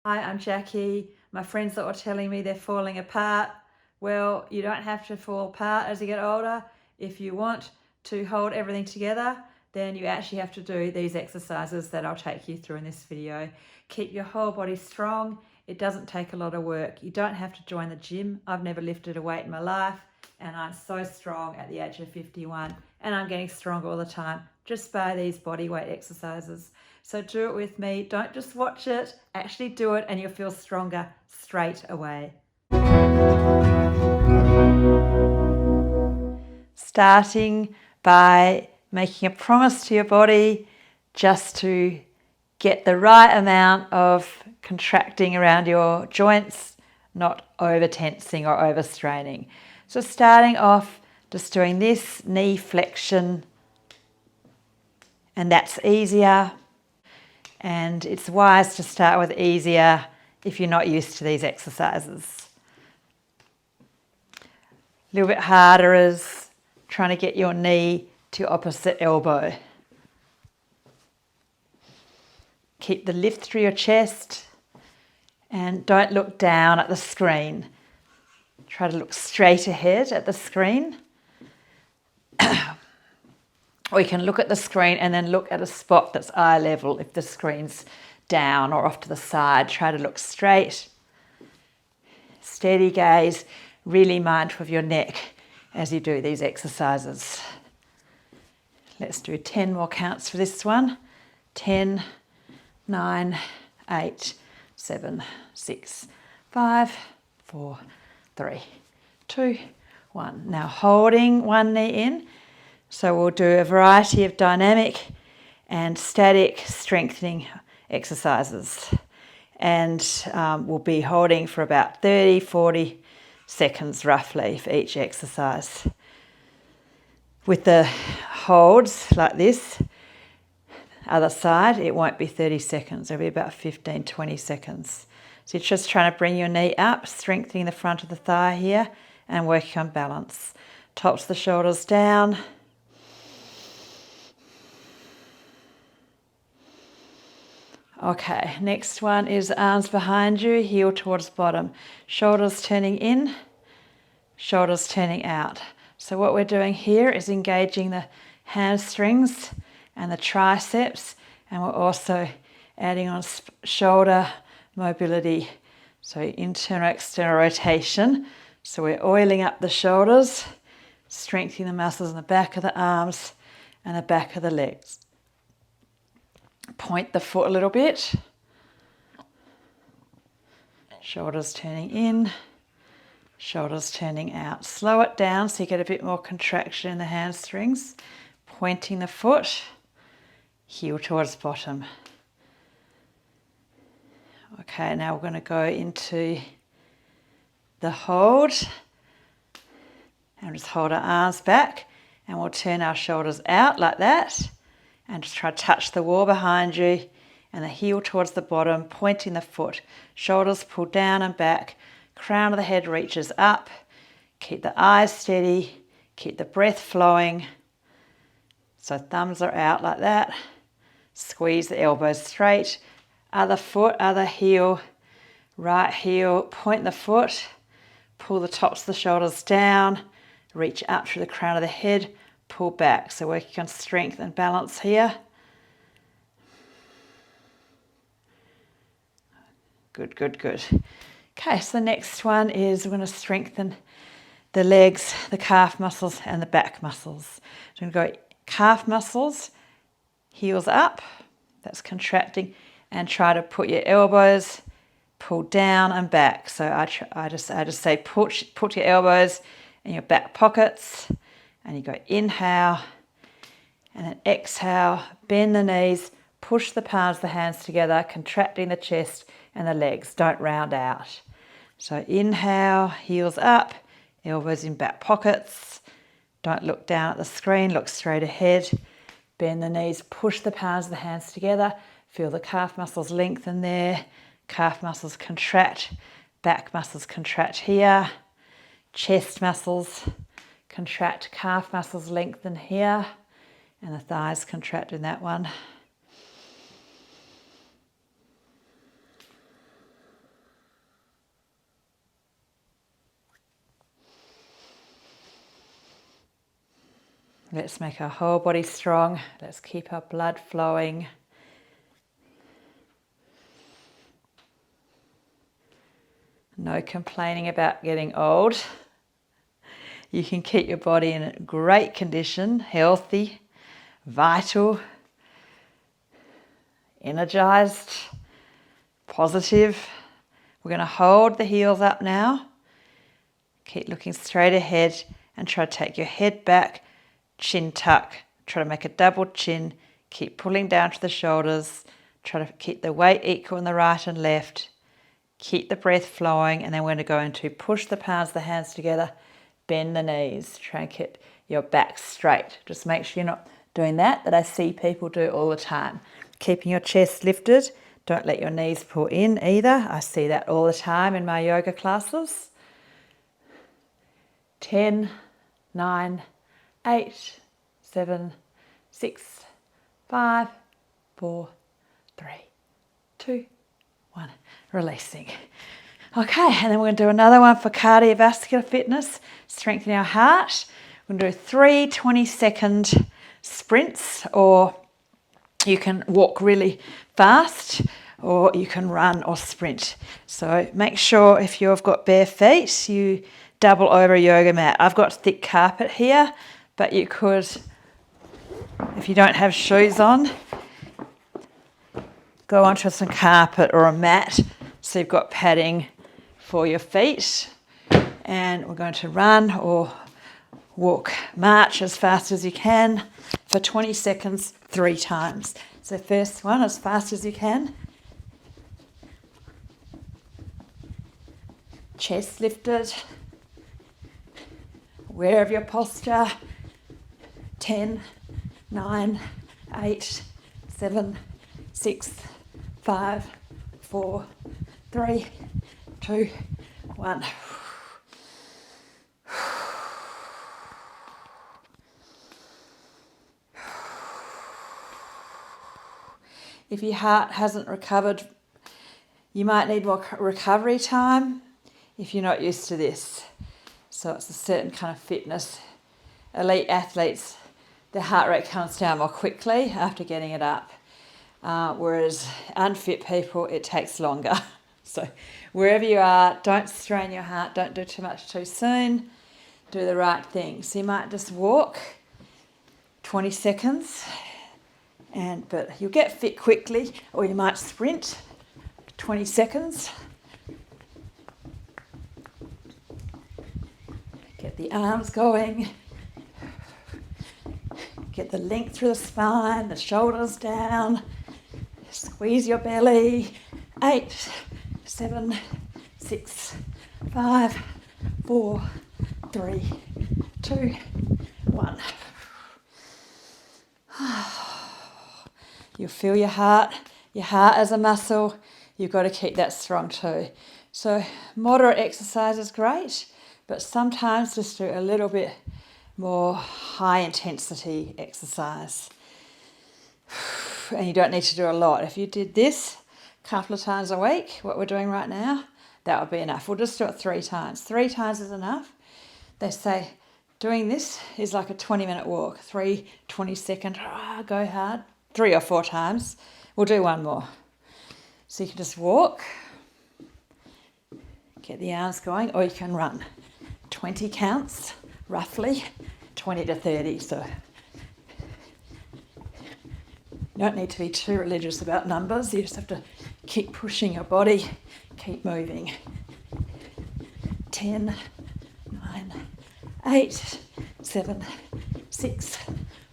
Hi, I'm Jackie. My friends that were telling me they're falling apart. Well, you don't have to fall apart as you get older. If you want to hold everything together, then you actually have to do these exercises that I'll take you through in this video. Keep your whole body strong. It doesn't take a lot of work. You don't have to join the gym. I've never lifted a weight in my life, and I'm so strong at the age of 51, and I'm getting stronger all the time just by these body weight exercises. So do it with me. Don't just watch it, actually do it, and you'll feel stronger straight away. Starting by making a promise to your body just to get the right amount of contracting around your joints, not over tensing or over straining. So starting off just doing this knee flexion, and that's easier. And it's wise to start with easier if you're not used to these exercises. A little bit harder is trying to get your knee to opposite elbow. Keep the lift through your chest and don't look down at the screen. Try to look straight ahead at the screen. Or you can look at the screen and then look at a spot that's eye level if the screen's down or off to the side. Try to look straight. Steady gaze, really mindful of your neck as you do these exercises. Let's do 10 more counts for this one. 10, 9, 8, 7, 6, 5, 4, 3, 2, 1. Now holding one knee in. So we'll do a variety of dynamic and static strengthening exercises. And we'll be holding for about 30, 40 seconds roughly for each exercise. With the holds like this, other side, it won't be 30 seconds. It'll be about 15, 20 seconds. So you're just trying to bring your knee up, strengthening the front of the thigh here and working on balance. Tops of the shoulders down. Okay, next one is arms behind you, heel towards bottom. Shoulders turning in, shoulders turning out. So what we're doing here is engaging the hamstrings and the triceps, and we're also adding on shoulder mobility. So internal, external rotation. So we're oiling up the shoulders, strengthening the muscles in the back of the arms and the back of the legs. Point the foot a little bit. Shoulders turning in, shoulders turning out. Slow it down so you get a bit more contraction in the hamstrings. Pointing the foot, heel towards bottom. Okay, now we're going to go into the hold. And just hold our arms back and we'll turn our shoulders out like that. And just try to touch the wall behind you and the heel towards the bottom, pointing the foot. Shoulders pull down and back. Crown of the head reaches up. Keep the eyes steady. Keep the breath flowing. So thumbs are out like that. Squeeze the elbows straight. Other foot, other heel. Right heel, point the foot. Pull the tops of the shoulders down. Reach up through the crown of the head. Pull back, so working on strength and balance here. Good, good, good. Okay, so the next one is we're going to strengthen the legs, the calf muscles and the back muscles. So we're going to go calf muscles, heels up, that's contracting, and try to put your elbows, pull down and back. So I just say put your elbows in your back pockets. And you go inhale and then exhale, bend the knees, push the palms of the hands together, contracting the chest and the legs. Don't round out. So inhale, heels up, elbows in back pockets. Don't look down at the screen, look straight ahead. Bend the knees, push the palms of the hands together. Feel the calf muscles lengthen there. Calf muscles contract, back muscles contract here. Chest muscles contract, calf muscles lengthen here, and the thighs contract in that one. Let's make our whole body strong. Let's keep our blood flowing. No complaining about getting old. You can keep your body in great condition, healthy, vital, energized, positive. We're going to hold the heels up now. Keep looking straight ahead and try to take your head back, chin tuck. Try to make a double chin. Keep pulling down to the shoulders. Try to keep the weight equal in the right and left. Keep the breath flowing, and then we're going to go into push the palms of the hands together, bend the knees. Try and keep your back straight. Just make sure you're not doing that I see people do all the time. Keeping your chest lifted. Don't let your knees pull in either. I see that all the time in my yoga classes. 10, 9, 8, 7, 6, 5, 4, 3, 2, 1. Releasing. Okay, and then we're going to do another one for cardiovascular fitness, strengthen our heart. We're going to do 3 20-second sprints, or you can walk really fast, or you can run or sprint. So make sure if you've got bare feet, you double over a yoga mat. I've got thick carpet here, but you could, if you don't have shoes on, go onto some carpet or a mat so you've got padding for your feet. And we're going to run or walk, march as fast as you can for 20 seconds 3 times. So first one, as fast as you can. Chest lifted. Aware of your posture. 10, 9, 8, 7, 6, 5, 4, 3, 2, 1. If your heart hasn't recovered, you might need more recovery time if you're not used to this. So it's a certain kind of fitness. Elite athletes, their heart rate comes down more quickly after getting it up. Whereas unfit people, it takes longer. So wherever you are, don't strain your heart, don't do too much too soon, do the right thing. So you might just walk 20 seconds, but you'll get fit quickly, or you might sprint 20 seconds. Get the arms going, get the length through the spine, the shoulders down. Squeeze your belly. 8, 7, 6, 5, 4, 3, 2, 1. You'll feel your heart. Your heart is a muscle. You've got to keep that strong too. So moderate exercise is great, but sometimes just do a little bit more high intensity exercise. And you don't need to do a lot. If you did this a couple of times a week, what we're doing right now, that would be enough. We'll just do it 3 times. 3 times is enough. They say doing this is like a 20-minute walk. 3 20-second, go hard. 3 or 4 times. We'll do one more. So you can just walk, get the arms going, or you can run. 20 counts, roughly, 20 to 30. So you don't need to be too religious about numbers. You just have to keep pushing your body, keep moving. 10, 9, 8, 7, 6,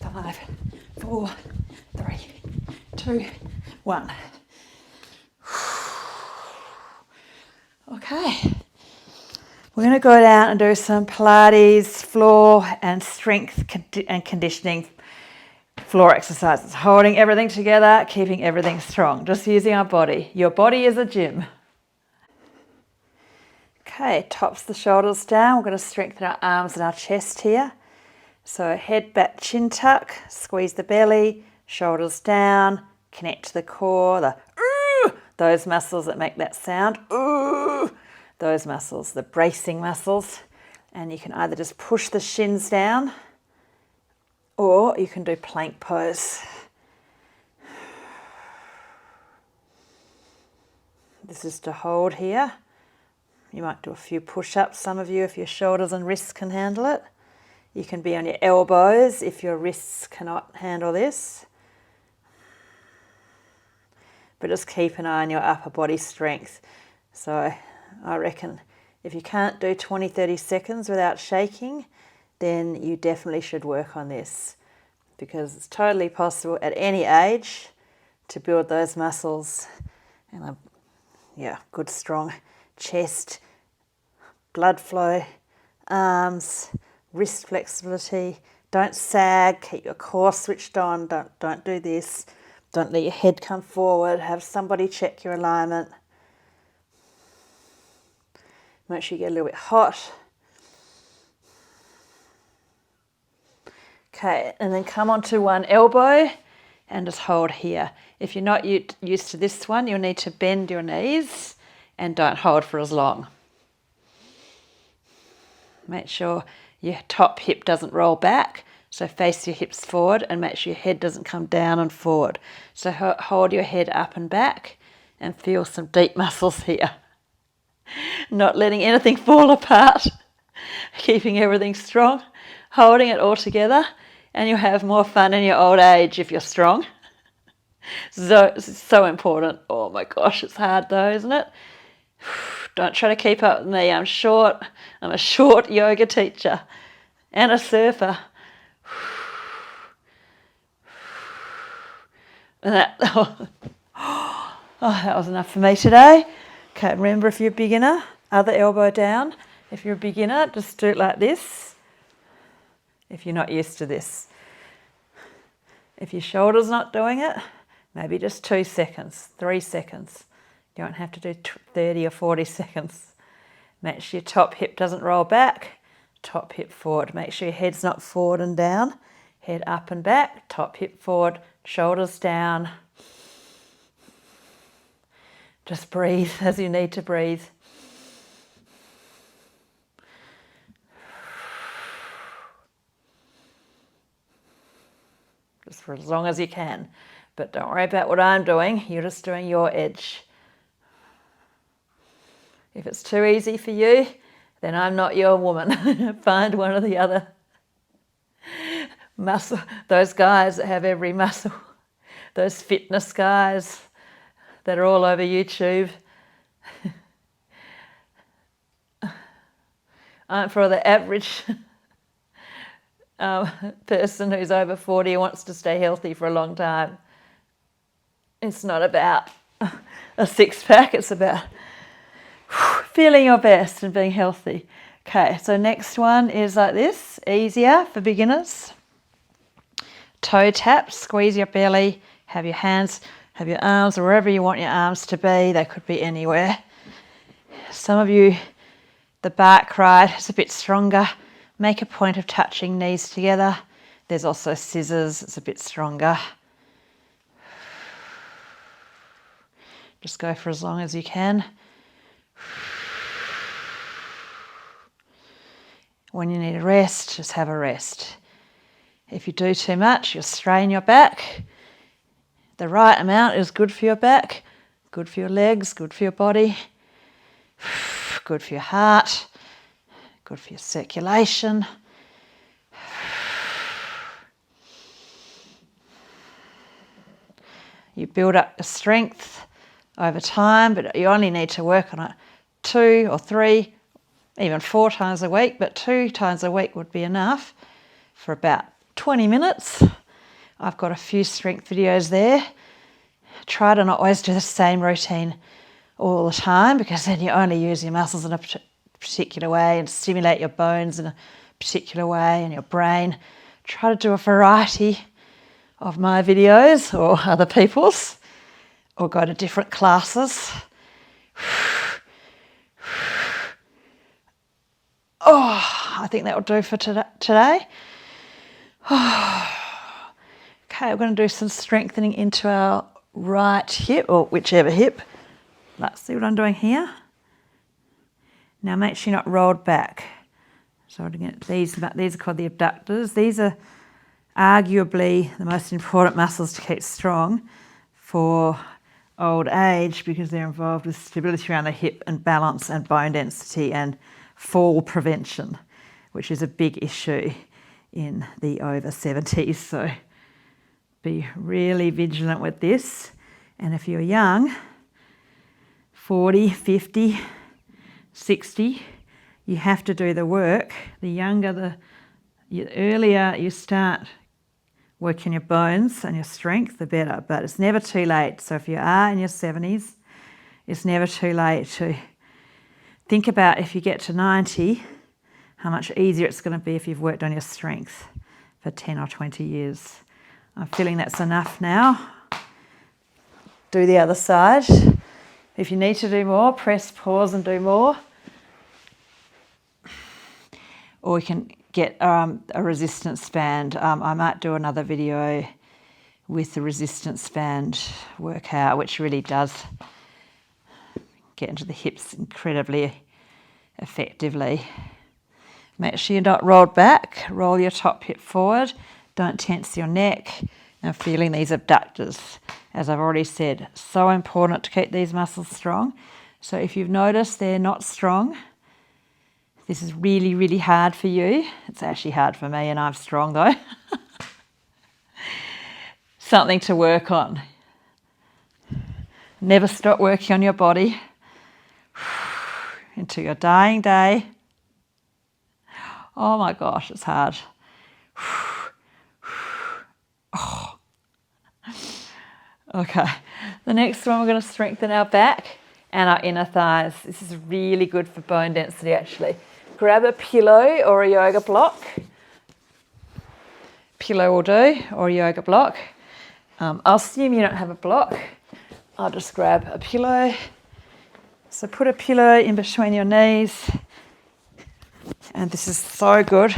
5, 4, 3, 2, 1. Okay. We're going to go down and do some Pilates, floor and strength and conditioning floor exercises. Holding everything together, keeping everything strong. Just using our body. Your body is a gym. Okay, tops the shoulders down. We're going to strengthen our arms and our chest here. So head back, chin tuck, squeeze the belly, shoulders down, connect to the core, those muscles that make that sound, those muscles, the bracing muscles. And you can either just push the shins down, Or you can do plank pose. This is to hold here. You might do a few push-ups, some of you, if your shoulders and wrists can handle it. You can be on your elbows if your wrists cannot handle this. But just keep an eye on your upper body strength. So I reckon if you can't do 20-30 seconds without shaking, then you definitely should work on this, because it's totally possible at any age to build those muscles and a good strong chest, blood flow, arms, wrist flexibility. Don't sag, keep your core switched on, don't do this. Don't let your head come forward, have somebody check your alignment. Make sure you get a little bit hot. Okay, and then come onto one elbow and just hold here. If you're not used to this one, you'll need to bend your knees and don't hold for as long. Make sure your top hip doesn't roll back, so face your hips forward and make sure your head doesn't come down and forward. So hold your head up and back and feel some deep muscles here. Not letting anything fall apart, keeping everything strong, holding it all together, and you'll have more fun in your old age if you're strong. So important. Oh my gosh, it's hard though, isn't it? Don't try to keep up with me. I'm short. I'm a short yoga teacher and a surfer. And that was enough for me today. Okay, remember, if you're a beginner, other elbow down. If you're a beginner, just do it like this. If you're not used to this. If your shoulder's not doing it, maybe just 2 seconds, 3 seconds. You don't have to do 30 or 40 seconds. Make sure your top hip doesn't roll back, top hip forward. Make sure your head's not forward and down. Head up and back, top hip forward, shoulders down. Just breathe as you need to breathe. Just for as long as you can. But don't worry about what I'm doing. You're just doing your edge. If it's too easy for you, then I'm not your woman. Find one or the other. Muscle, those guys that have every muscle, those fitness guys that are all over YouTube. I'm for the average person who's over 40 who wants to stay healthy for a long time. It's not about a six-pack, it's about feeling your best and being healthy. Okay, so next one is like this, easier for beginners. Toe tap, squeeze your belly, have your hands, have your arms wherever you want your arms to be. They could be anywhere. Some of you, the back right is a bit stronger. Make a point of touching knees together. There's also scissors, it's a bit stronger. Just go for as long as you can. When you need a rest, just have a rest. If you do too much, you'll strain your back. The right amount is good for your back, good for your legs, good for your body, good for your heart, good for your circulation. You build up your strength over time, but you only need to work on it 2 or 3, even 4 times a week, but 2 times a week would be enough for about 20 minutes. I've got a few strength videos there. Try to not always do the same routine all the time, because then you only use your muscles in a particular way and stimulate your bones in a particular way and your brain. Try to do a variety of my videos or other people's, or go to different classes. Oh, I think that will do for today. Okay, we're going to do some strengthening into our right hip, or whichever hip. Let's see what I'm doing here. Now make sure you're not rolled back. So these are called the abductors. These are arguably the most important muscles to keep strong for old age, because they're involved with stability around the hip and balance and bone density and fall prevention, which is a big issue in the over 70s. So be really vigilant with this. And if you're young, 40, 50, 60, you have to do the work. The earlier you start working your bones and your strength, the better. But it's never too late. So if you are in your 70s, it's never too late to think about, if you get to 90, how much easier it's going to be if you've worked on your strength for 10 or 20 years. I'm feeling that's enough now. Do the other side. If you need to do more, press pause and do more. Or you can get a resistance band. I might do another video with the resistance band workout, which really does get into the hips incredibly effectively. Make sure you're not rolled back. Roll your top hip forward. Don't tense your neck. And feeling these abductors, as I've already said, so important to keep these muscles strong. So if you've noticed they're not strong, this is really, really hard for you. It's actually hard for me, and I'm strong though. Something to work on. Never stop working on your body until your dying day. Oh my gosh, it's hard. Oh. Okay, the next one, we're going to strengthen our back and our inner thighs. This is really good for bone density actually. Grab a pillow or a yoga block. Pillow will do, or a yoga block. I'll assume you don't have a block. I'll just grab a pillow. So put a pillow in between your knees. And this is so good,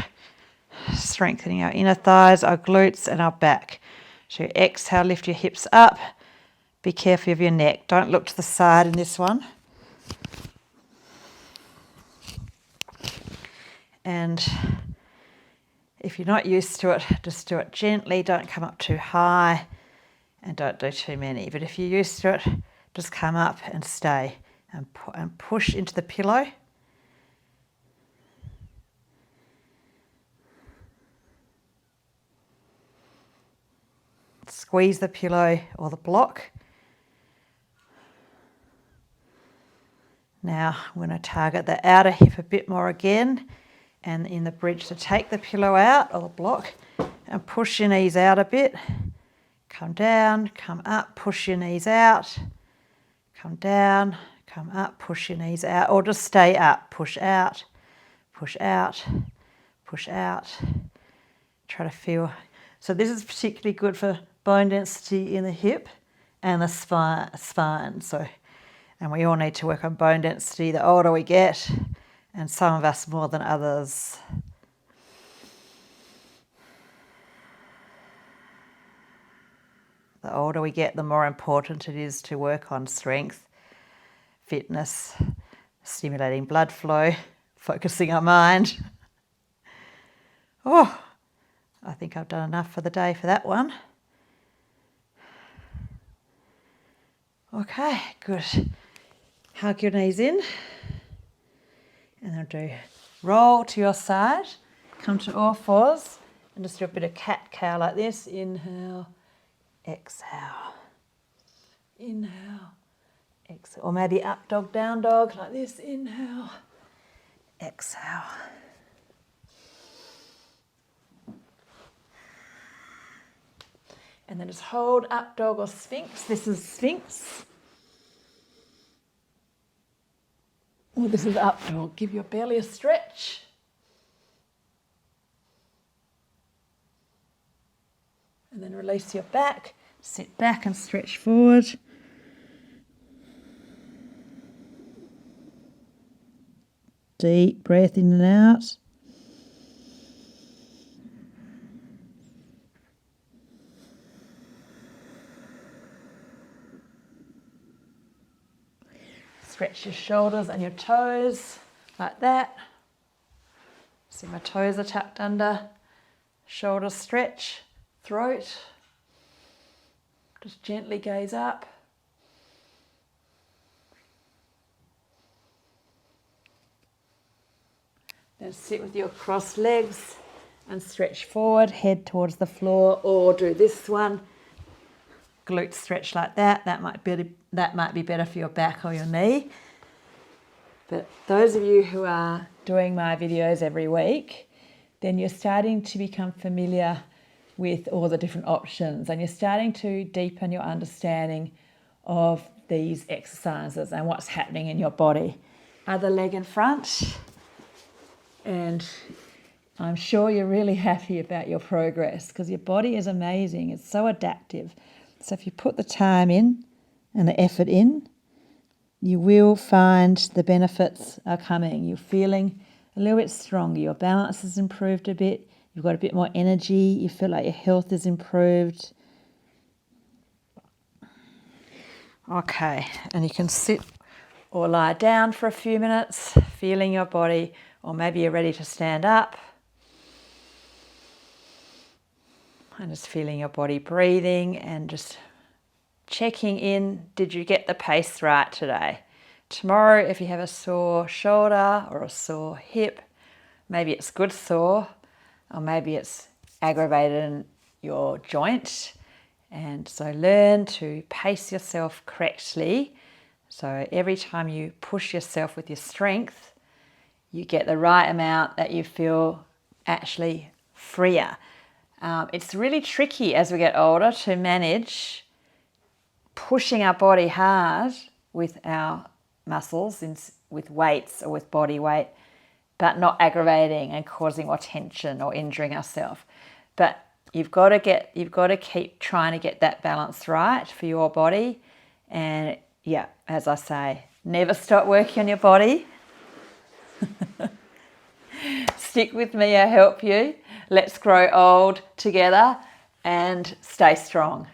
strengthening our inner thighs, our glutes and our back. So exhale, lift your hips up. Be careful of your neck. Don't look to the side in this one. And if you're not used to it, just do it gently. Don't come up too high and don't do too many. But if you're used to it, just come up and stay and push into the pillow. Squeeze the pillow or the block. Now I'm going to target the outer hip a bit more again, and in the bridge to take the pillow out or the block and push your knees out a bit. Come down, come up, push your knees out. Come down, come up, push your knees out, or just stay up. Push out, push out, push out. Try to feel. So this is particularly good for bone density in the hip and the spine. So, and we all need to work on bone density the older we get, and some of us more than others. The older we get, the more important it is to work on strength, fitness, stimulating blood flow, focusing our mind. Oh, I think I've done enough for the day for that one. Okay, good. Hug your knees in. And then do roll to your side. Come to all fours and just do a bit of cat-cow like this. Inhale, exhale. Inhale, exhale. Or maybe up dog, down dog like this. Inhale, exhale. And then just hold up dog or sphinx. This is sphinx. Or this is up dog. Give your belly a stretch. And then release your back. Sit back and stretch forward. Deep breath in and out. Stretch your shoulders and your toes like that. See, my toes are tucked under. Shoulders stretch. throat. Just gently gaze up. Then sit with your crossed legs and stretch forward, head towards the floor, or do this one. Glute stretch like that. That might be better for your back or your knee. But those of you who are doing my videos every week, then you're starting to become familiar with all the different options, and you're starting to deepen your understanding of these exercises and what's happening in your body. Other leg in front. And I'm sure you're really happy about your progress because your body is amazing. It's so adaptive. So if you put the time in and the effort in, you will find the benefits are coming. You're feeling a little bit stronger. Your balance has improved a bit. You've got a bit more energy. You feel like your health is improved. Okay, and you can sit or lie down for a few minutes, feeling your body, or maybe you're ready to stand up. And just feeling your body breathing and just checking in, did you get the pace right today? Tomorrow, if you have a sore shoulder or a sore hip, maybe it's good sore, or maybe it's aggravated in your joint. And so learn to pace yourself correctly. So every time you push yourself with your strength, you get the right amount that you feel actually freer. It's really tricky as we get older to manage pushing our body hard with our muscles, with weights or with body weight, but not aggravating and causing more tension or injuring ourselves. But you've got to keep trying to get that balance right for your body. And yeah, as I say, never stop working on your body. Stick with me, I'll help you. Let's grow old together and stay strong.